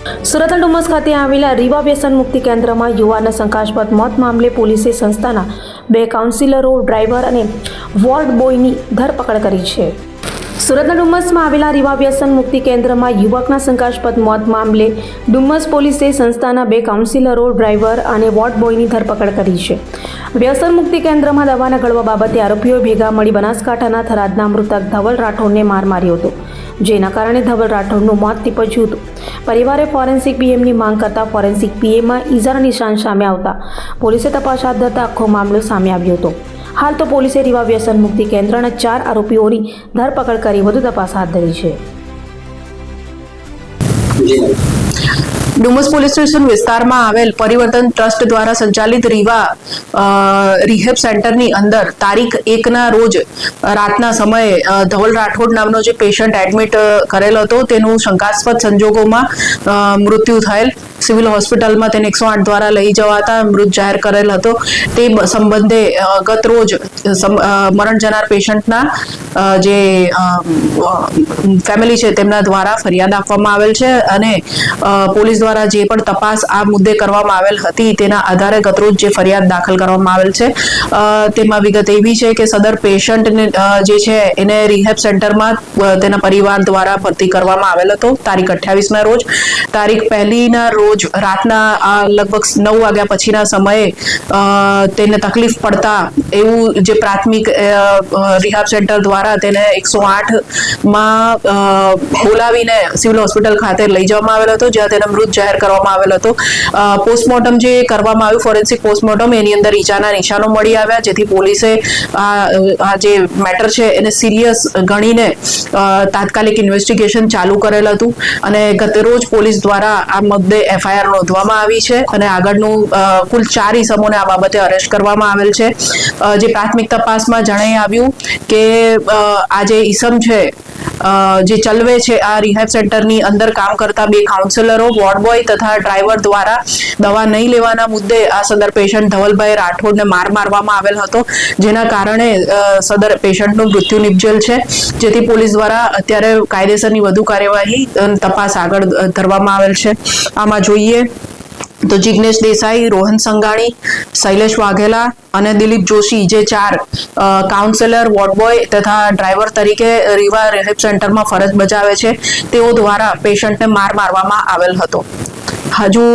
સુરતના ડુમસ ખાતે આવેલા રીવા વ્યસન મુક્તિ કેન્દ્રમાં યુવાનના શંકાસ્પદ મોત મામલે પોલીસે સંસ્થાના 2 કાઉન્સિલરો, ડ્રાઈવર અને વોર્ડ બોયની ધરપકડ કરી છે. સુરતના ડુમસમાં આવેલા રીવા વ્યસન મુક્તિ કેન્દ્રમાં યુવકના શંકાસ્પદ મોત મામલે ડુમસ પોલીસે સંસ્થાના 2 કાઉન્સિલરો, ડ્રાઈવર અને વોર્ડ બોયની ધરપકડ કરી છે. વ્યસન મુક્તિ કેન્દ્રમાં દવાના ગળવા બાબતે આરોપીઓ ભેગા મળી બનાસકાંઠાના થરાદના મૃતક ધવલ રાઠોડને માર માર્યો હતો, જેના કારણે ધવલ રાઠોડનું મોત નીપજ્યું હતું. પરિવારે ફોરેન્સિક પીએમની માંગ કરતા ફોરેન્સિક પીએમમાં ઈજાના નિશાન સામે આવતા પોલીસે તપાસ હાથ ધરતા આખો મામલો સામે આવ્યો હતો. હાલ તો પોલીસે રીવા વ્યસન મુક્તિ કેન્દ્રના 4 આરોપીઓની ધરપકડ કરી વધુ તપાસ હાથ ધરી છે. ડુમસ પોલીસ સ્ટેશન વિસ્તારમાં આવેલ પરિવર્તન ટ્રસ્ટ દ્વારા સંચાલિત રીવા રિહેબ સેન્ટરની અંદર તારીખ 1ના રોજ રાતના સમયે ધવલ રાઠોડ નામનો જે પેશન્ટ એડમિટ કરેલ હતો તેનું શંકાસ્પદ સંજોગોમાં મૃત્યુ થયેલ. સિવિલ હોસ્પિટલમાં તેને 108 દ્વારા લઈ જવાતા મૃત જાહેર કરેલ હતો. તે સંબંધે ગત રોજ મરણ જનાર પેશન્ટના જે ફેમિલી છે તેમના દ્વારા ફરિયાદ આપવામાં આવેલ છે અને પોલીસ દ્વારા જે પણ તપાસ આ મુદ્દે કરવામાં આવેલ હતી તેના આધારે ગતરોજ જે ફરિયાદ દાખલ કરવામાં આવેલ છે તેમાં વિગત એવી છે કે સદર પેશન્ટને જે છે એને રિહેબ સેન્ટરમાં તેના પરિવાર દ્વારા ભરતી કરવામાં આવેલ હતો તારીખ 28ના રોજ. તારીખ 1ના રોજ રાતના લગભગ 9 વાગ્યા પછીના સમયે તેને તકલીફ પડતા એવું જે પ્રાથમિક રિહેબ સેન્ટર દ્વારા તેને 108માં બોલાવીને સિવિલ હોસ્પિટલ ખાતે લઈ જવામાં આવેલ હતો, જ્યાં તેને મૃત જાહેર કરવામાં આવેલ હતો. પોસ્ટમોર્ટમ જે કરવામાં આવ્યું, ફોરેન્સિક પોસ્ટમોર્ટમ, એની અંદર ઈજાના નિશાનો મળી આવ્યા, જેથી પોલીસે આ જે મેટર છે એને સિરિયસ ગણીને તાત્કાલિક ઇન્વેસ્ટિગેશન ચાલુ કરેલ હતું અને ગતરોજ પોલીસ દ્વારા આ મુદ્દે એફઆઈઆર નોંધવામાં આવી છે અને આગળનું કુલ 4 ઇસમોને આ બાબતે અરેસ્ટ કરવામાં આવેલ છે. જે પ્રાથમિક તપાસમાં જણાઈ આવ્યું કે આ જે ઇસમ છે જે ચલવે છે આ રિહેબ સેન્ટરની અંદર કામ કરતા 2 કાઉન્સિલરો, વોર્ડ બોય તથા ડ્રાઈવર દ્વારા દવા નહીં લેવાના મુદ્દે આ સદર પેશન્ટ ધવલભાઈ રાઠોડને મારવામાં આવેલ હતો, જેના કારણે સદર પેશન્ટનું મૃત્યુ નિપજેલ છે. જેથી પોલીસ દ્વારા અત્યારે કાયદેસરની વધુ કાર્યવાહી તપાસ આગળ ધરવામાં આવેલ છે. આમાં જોઈએ તો જિગ્નેશ દેસાઈ, રોહન સંઘાણી, શૈલેષ વાઘેલા અને દિલીપ જોશી જે 4 કાઉન્સિલર, વોર્ડ બોય તથા ડ્રાઈવર તરીકે રીવા રિહેબ સેન્ટરમાં ફરજ બજાવે છે, તેઓ દ્વારા પેશન્ટને મારવામાં આવેલ હતો. હજુ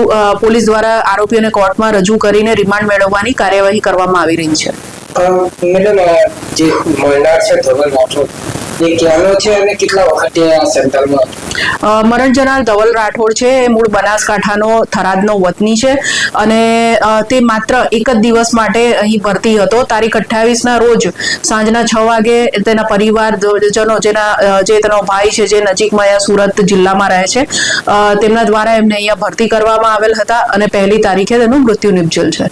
પોલીસ દ્વારા આરોપીઓને કોર્ટમાં રજૂ કરીને રિમાન્ડ મેળવવાની કાર્યવાહી કરવામાં આવી રહી છે. મેડમ, જે મરનાર છે ધવલ રાઠોડ, એ ક્યાંનો છે અને કેટલા વખતે આ સેન્ટરમાં? મરણ જનાર ધવલ રાઠોડ છે એ મૂળ બનાસકાંઠાનો થરાદનો વતની છે અને તે માત્ર એક જ દિવસ માટે અહીં ભરતી હતો. તારીખ 28ના રોજ સાંજના 6 વાગે તેના પરિવારજનો જે તેનો ભાઈ છે જે નજીકમાં અહીંયા સુરત જિલ્લામાં રહે છે તેમના દ્વારા એમને અહીંયા ભરતી કરવામાં આવેલ હતા અને 1લી તારીખે તેનું મૃત્યુ નિપજેલ છે.